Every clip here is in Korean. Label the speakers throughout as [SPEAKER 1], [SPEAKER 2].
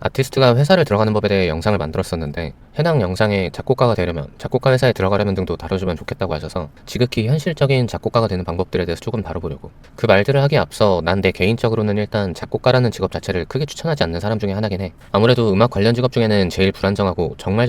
[SPEAKER 1] 아티스트가 회사를 들어가는 법에 대해 영상을 만들었었는데 해당 영상에 작곡가가 되려면 작곡가 회사에 들어가려면 등도 다뤄주면 좋겠다고 하셔서 지극히 현실적인 작곡가가 되는 방법들에 대해서 조금 다뤄보려고. 그 말들을 하기에 앞서 난 내 개인적으로는 일단 작곡가라는 직업 자체를 크게 추천하지 않는 사람 중에 하나긴 해. 아무래도 음악 관련 직업 중에는 제일 불안정하고 정말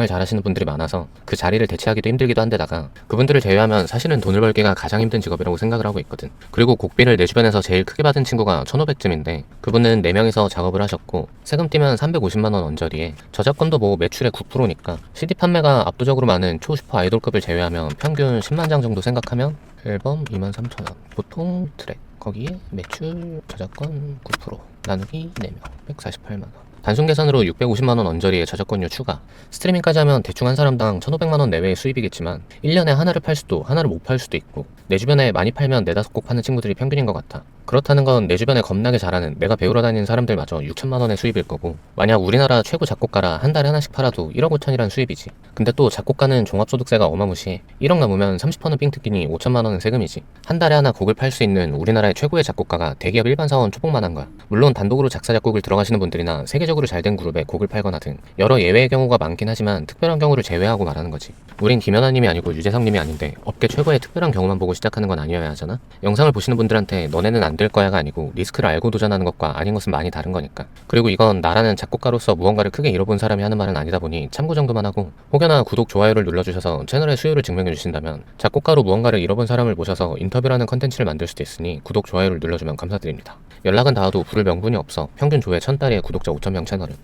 [SPEAKER 1] 잘하시는 분들이 많아서 그 자리를 대체하기도 힘들기도 한데다가 그분들을 제외하면 사실은 돈을 벌기가 가장 힘든 직업이라고 생각을 하고 있거든. 그리고 곡비를 내 주변에서 제일 크게 받은 친구가 1,500쯤인데 그분은 4명이서 작업을 하셨고 세금 떼면 350만원 언저리에 저작권도 뭐 매출의 9%니까 CD 판매가 압도적으로 많은 초슈퍼 아이돌급을 제외하면 평균 10만 장 정도 생각하면 앨범 23,000원, 보통 트랙 거기에 매출 저작권 9% 나누기 4명 148만원, 단순 계산으로 650만원 언저리의 저작권료 추가, 스트리밍까지 하면 대충 한 사람당 1,500만원 내외의 수입이겠지만 1년에 하나를 팔 수도 하나를 못 팔 수도 있고 내 주변에 많이 팔면 4-5곡 파는 친구들이 평균인 것 같아. 그렇다는 건 내 주변에 겁나게 잘하는 내가 배우러 다니는 사람들마저 6천만원의 수입일 거고 만약 우리나라 최고 작곡가라 한 달에 하나씩 팔아도 1억 5천이란 수입이지. 근데 또 작곡가는 종합소득세가 어마무시해. 1억 넘으면 30%는 삥 뜯기니 5천만원은 세금이지. 한 달에 하나 곡을 팔 수 있는 우리나라의 최고의 작곡가가 대기업 일반 사원 초봉만 한 거야. 물론 단독으로 작사 작곡을 들어가시는 분들이나 세계적으로 잘된 그룹에 곡을 팔거나 등 여러 예외의 경우가 많긴 하지만 특별한 경우를 제외하고 말하는 거지. 우린 김연아님이 아니고 유재석님이 아닌데 업계 최고의 특별한 경우만 보고 시작하는 건 아니어야 하잖아. 영상을 보시는 분들한테 너네는 안 될 거야가 아니고 리스크를 알고 도전하는 것과 아닌 것은 많이 다른 거니까. 그리고 이건 나라는 작곡가로서 무언가를 크게 잃어본 사람이 하는 말은 아니다 보니 참고 정도만 하고 혹여나 구독, 좋아요를 눌러주셔서 채널의 수요를 증명해 주신다면 작곡가로 무언가를 잃어본 사람을 모셔서 인터뷰라는 컨텐츠를 만들 수도 있으니 구독, 좋아요를 눌러주면 감사드립니다. 연락은 닿아도 부를 명분이 없어. 평균 조회 1000달에 구독자 5,000명 채널은.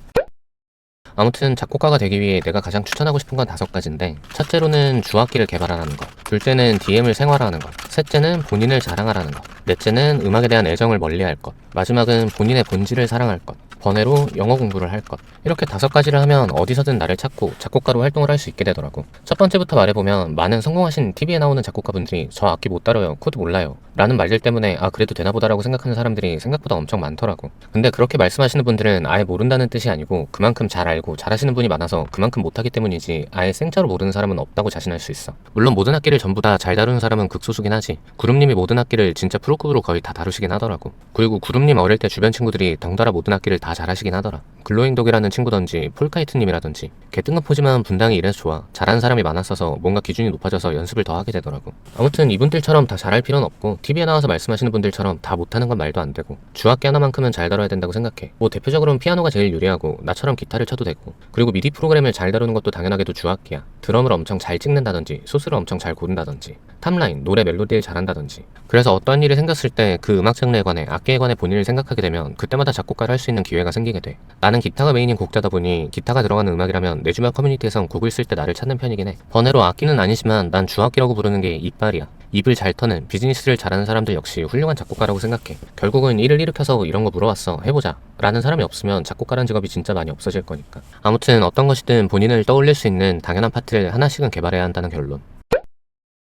[SPEAKER 1] 아무튼 작곡가가 되기 위해 내가 가장 추천하고 싶은 건 5가지인데 첫째로는 주악기를 개발하라는 것, 둘째는 DM을 생활화하는 것, 셋째는 본인을 자랑하라는 것, 넷째는 음악에 대한 애정을 멀리할 것, 마지막은 본인의 본질을 사랑할 것, 번외로 영어 공부를 할 것. 이렇게 5가지를 하면 어디서든 나를 찾고 작곡가로 활동을 할 수 있게 되더라고. 첫 번째부터 말해보면 많은 성공하신 TV에 나오는 작곡가분들이 저 악기 못 다뤄요, 코드 몰라요 라는 말들 때문에 아 그래도 되나보다 라고 생각하는 사람들이 생각보다 엄청 많더라고. 근데 그렇게 말씀하시는 분들은 아예 모른다는 뜻이 아니고 그만큼 잘 알고 잘하시는 분이 많아서 그만큼 못하기 때문이지 아예 생짜로 모르는 사람은 없다고 자신할 수 있어. 물론 모든 악기를 전부 다 잘 다루는 사람은 극소수긴 하지. 구름님이 모든 악기를 진짜 프로급으로 거의 다 다루시긴 하더라고. 그리고 구름님 어릴 때 주변 친구들이 덩달아 모든 악기를 다 잘하시긴 하더라. 글로잉독이라는 친구던지 폴카이트님이라던지 개뜬금포지만 분당이 이래서 좋아. 잘하는 사람이 많았어서 뭔가 기준이 높아져서 연습을 더 하게 되더라고. 아무튼 이분들처럼 다 잘할 필요는 없고 TV에 나와서 말씀하시는 분들처럼 다 못하는 건 말도 안 되고 주악기 하나만큼은 잘 다뤄야 된다고 생각해. 뭐 대표적으로는 피아노가 제일 유리하고 나처럼 기타를 쳐도 되고 그리고 미디 프로그램을 잘 다루는 것도 당연하게도 주악기야. 드럼을 엄청 잘 찍는다든지 소스를 엄청 잘 고른다든지 탑라인, 노래 멜로디를 잘한다든지. 그래서 어떠한 일이 생겼을 때 그 음악 장르에 관해 악기에 관해 본인을 생각하게 되면 그때마다 작곡가를 할 수 있는 기회가 생기게 돼. 나는 기타가 메인인 곡자다 보니 기타가 들어가는 음악이라면 내 주변 커뮤니티에선 곡을 쓸 때 나를 찾는 편이긴 해. 번외로 악기는 아니지만 난 주악기라고 부르는 게 이빨이야. 입을 잘 터는 비즈니스를 잘하는 사람들 역시 훌륭한 작곡가라고 생각해. 결국은 일을 일으켜서 이런 거 물어봤어, 해보자 라는 사람이 없으면 작곡가라는 직업이 진짜 많이 없어질 거니까. 아무튼 어떤 것이든 본인을 떠올릴 수 있는 당연한 파트를 하나씩은 개발해야 한다는 결론.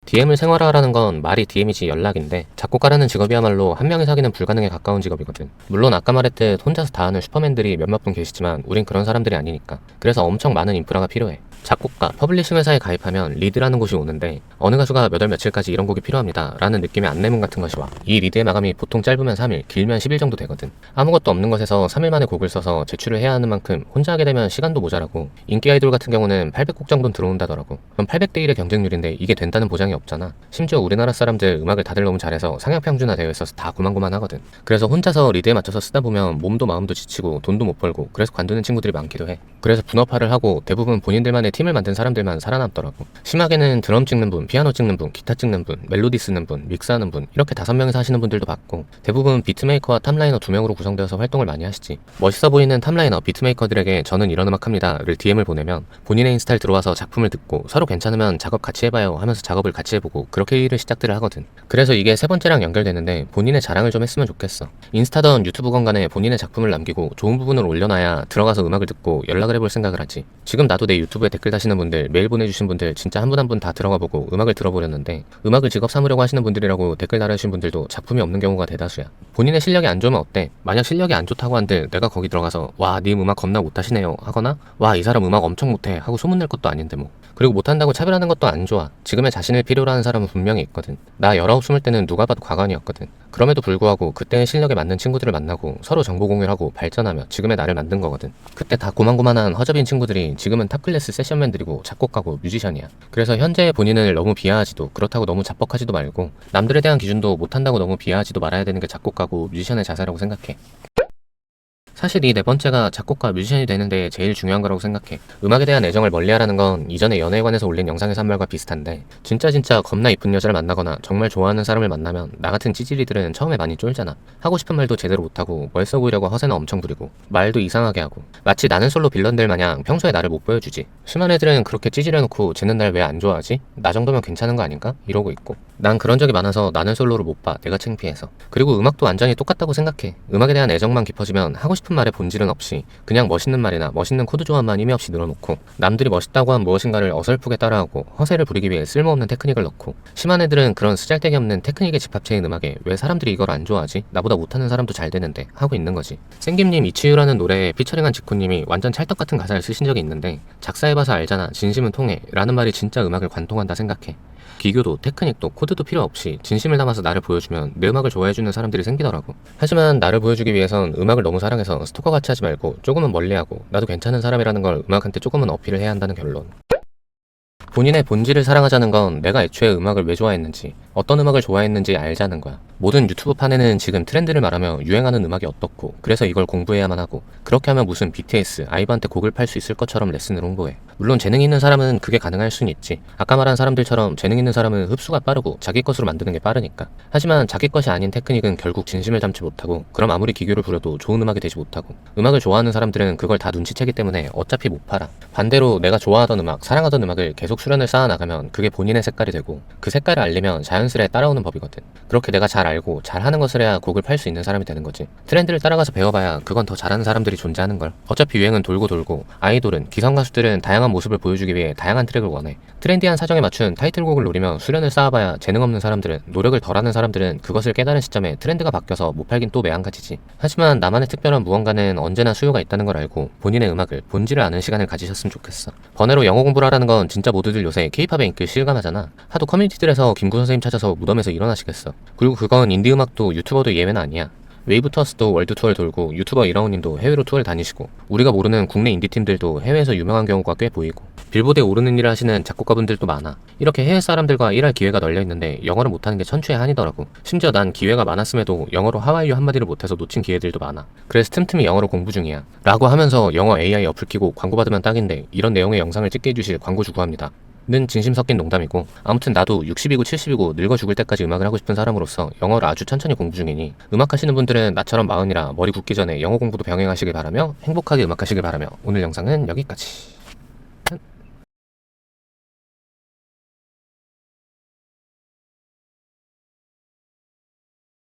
[SPEAKER 1] DM을 생활화하라는 건 말이 DM이지 연락인데 작곡가라는 직업이야말로 한 명이서 하기는 불가능에 가까운 직업이거든. 물론 아까 말했듯 혼자서 다 하는 슈퍼맨들이 몇몇 분 계시지만 우린 그런 사람들이 아니니까. 그래서 엄청 많은 인프라가 필요해. 작곡가, 퍼블리싱 회사에 가입하면 리드라는 곳이 오는데 어느 가수가 몇 월 며칠까지 이런 곡이 필요합니다 라는 느낌의 안내문 같은 것이 와. 이 리드의 마감이 보통 짧으면 3일, 길면 10일 정도 되거든. 아무것도 없는 것에서 3일 만에 곡을 써서 제출을 해야 하는 만큼 혼자 하게 되면 시간도 모자라고 인기 아이돌 같은 경우는 800곡 정도는 들어온다더라고. 그럼 800대 1의 경쟁률인데 이게 된다는 보장이 없잖아. 심지어 우리나라 사람들 음악을 다들 너무 잘해서 상향평준화 되어 있어서 다 고만고만 하거든. 그래서 혼자서 리드에 맞춰서 쓰다 보면 몸도 마음도 지치고 돈도 못 벌고 그래서 관두는 친구들이 많기도 해. 그래서 분업화를 하고 대부분 본인들만의 팀을 만든 사람들만 살아남더라고. 심하게는 드럼 찍는 분, 피아노 찍는 분, 기타 찍는 분, 멜로디 쓰는 분, 믹스하는 분 이렇게 5명이서 하시는 분들도 봤고 대부분 비트메이커와 탑라이너 2명으로 구성되어서 활동을 많이 하시지. 멋있어 보이는 탑라이너, 비트메이커들에게 저는 이런 음악 합니다를 DM을 보내면 본인의 인스타를 들어와서 작품을 듣고 서로 괜찮으면 작업 같이 해봐요 하면서 작업을 같이 해보고 그렇게 일을 시작들을 하거든. 그래서 이게 세 번째랑 연결되는데 본인의 자랑을 좀 했으면 좋겠어. 인스타든 유튜브건 간에 본인의 작품을 남기고 좋은 부분을 올려놔야 들어가서 음악을 듣고 연락을 해볼 생각을 하지. 지금 나도 내 유튜브에 댓글 다시는 분들, 메일 보내주신 분들 진짜 한 분 한 분 다 들어가 보고 음악을 들어보려는데 음악을 직업 삼으려고 하시는 분들이라고 댓글 달아주신 분들도 작품이 없는 경우가 대다수야. 본인의 실력이 안 좋으면 어때? 만약 실력이 안 좋다고 한들 내가 거기 들어가서 와, 님 음악 겁나 못하시네요 하거나 와, 이 사람 음악 엄청 못해 하고 소문낼 것도 아닌데 뭐. 그리고 못한다고 차별하는 것도 안 좋아. 지금의 자신을 필요로 하는 사람은 분명히 있거든. 나 19, 20 때는 누가 봐도 과관이었거든. 그럼에도 불구하고 그때의 실력에 맞는 친구들을 만나고 서로 정보 공유를 하고 발전하며 지금의 나를 만든 거거든. 그때 다 고만고만한 허접인 친구들이 지금은 탑클래스 세션맨들이고 작곡가고 뮤지션이야. 그래서 현재의 본인을 너무 비하하지도 그렇다고 너무 자뻑하지도 말고 남들에 대한 기준도 못한다고 너무 비하하지도 말아야 되는 게 작곡가고 뮤지션의 자세라고 생각해. 사실 이 네 번째가 작곡가, 뮤지션이 되는데 제일 중요한 거라고 생각해. 음악에 대한 애정을 멀리하라는 건 이전에 연애에 관해서 올린 영상에서 한 말과 비슷한데 진짜 겁나 이쁜 여자를 만나거나 정말 좋아하는 사람을 만나면 나 같은 찌질이들은 처음에 많이 쫄잖아. 하고 싶은 말도 제대로 못하고 멋있어 보이려고 허세는 엄청 부리고 말도 이상하게 하고 마치 나는 솔로 빌런들 마냥 평소에 나를 못 보여주지. 심한 애들은 그렇게 찌질해놓고 쟤는 날 왜 안 좋아하지? 나 정도면 괜찮은 거 아닌가? 이러고 있고. 난 그런 적이 많아서 나는 솔로를 못 봐. 내가 창피해서. 그리고 음악도 완전히 똑같다고 생각해. 음악에 대한 애정만 깊어지면 하고 싶은 말의 본질은 없이 그냥 멋있는 말이나 멋있는 코드 조합만 의미 없이 늘어놓고 남들이 멋있다고 한 무엇인가를 어설프게 따라하고 허세를 부리기 위해 쓸모없는 테크닉을 넣고 심한 애들은 그런 쓰잘데기 없는 테크닉의 집합체인 음악에 왜 사람들이 이걸 안 좋아하지? 나보다 못하는 사람도 잘 되는데 하고 있는 거지. 생김님 이치유라는 노래에 피처링한 지코님이 완전 찰떡같은 가사를 쓰신 적이 있는데 작사해봐서 알잖아 진심은 통해 라는 말이 진짜 음악을 관통한다 생각해. 기교도 테크닉도 코드도 필요 없이 진심을 담아서 나를 보여주면 내 음악을 좋아해주는 사람들이 생기더라고. 하지만 나를 보여주기 위해선 음악을 너무 사랑해서 스토커같이 하지 말고 조금은 멀리하고 나도 괜찮은 사람이라는 걸 음악한테 조금은 어필을 해야 한다는 결론. 본인의 본질을 사랑하자는 건 내가 애초에 음악을 왜 좋아했는지 어떤 음악을 좋아했는지 알자는 거야. 모든 유튜브 판에는 지금 트렌드를 말하며 유행하는 음악이 어떻고 그래서 이걸 공부해야만 하고 그렇게 하면 무슨 BTS, 아이브한테 곡을 팔 수 있을 것처럼 레슨을 홍보해. 물론 재능이 있는 사람은 그게 가능할 순 있지. 아까 말한 사람들처럼 재능 있는 사람은 흡수가 빠르고 자기 것으로 만드는 게 빠르니까. 하지만 자기 것이 아닌 테크닉은 결국 진심을 담지 못하고 그럼 아무리 기교를 부려도 좋은 음악이 되지 못하고 음악을 좋아하는 사람들은 그걸 다 눈치채기 때문에 어차피 못 팔아. 반대로 내가 좋아하던 음악, 사랑하던 음악을 계속 수련을 쌓아나가면 그게 본인의 색깔이 되고 그 색깔을 알리면 자연스레 따라오는 법이거든. 그렇게 내가 잘 알고 잘하는 것을 해야 곡을 팔 수 있는 사람이 되는 거지. 트렌드를 따라가서 배워봐야 그건 더 잘하는 사람들이 존재하는걸. 어차피 유행은 돌고 돌고 아이돌은, 기성가수들은 다양한 모습을 보여주기 위해 다양한 트랙을 원해. 트렌디한 사정에 맞춘 타이틀곡을 노리며 수련을 쌓아봐야 재능 없는 사람들은, 노력을 덜하는 사람들은 그것을 깨달은 시점에 트렌드가 바뀌어서 못 팔긴 또 매한가지지. 하지만 나만의 특별한 무언가는 언제나 수요가 있다는 걸 알고 본인의 음악을, 본질을 아는 시간을 가지셨으면 좋겠어. 번외로 영어 공부를 하라는 건 진짜 모두들 요새 K-팝에 인기 실감하잖아. 하도 커뮤니티들에서 김구 선생님 찾아서 무덤에서 일어나시겠어. 그리고 그건 인디 음악도 유튜버도 예외는 아니야. 웨이브 투어스도 월드 투어를 돌고 유튜버 이라운님도 해외로 투어를 다니시고 우리가 모르는 국내 인디팀들도 해외에서 유명한 경우가 꽤 보이고 빌보드에 오르는 일을 하시는 작곡가분들도 많아. 이렇게 해외 사람들과 일할 기회가 널려있는데 영어를 못하는 게 천추의 한이더라고. 심지어 난 기회가 많았음에도 영어로 하와이유 한마디를 못해서 놓친 기회들도 많아. 그래서 틈틈이 영어로 공부 중이야 라고 하면서 영어 AI 어플 끼고 광고 받으면 딱인데 이런 내용의 영상을 찍게 해주실 광고주 구합니다 는 진심 섞인 농담이고 아무튼 나도 60이고 70이고 늙어 죽을 때까지 음악을 하고 싶은 사람으로서 영어를 아주 천천히 공부 중이니 음악 하시는 분들은 나처럼 40이라 머리 굳기 전에 영어 공부도 병행하시길 바라며 행복하게 음악하시길 바라며 오늘 영상은 여기까지.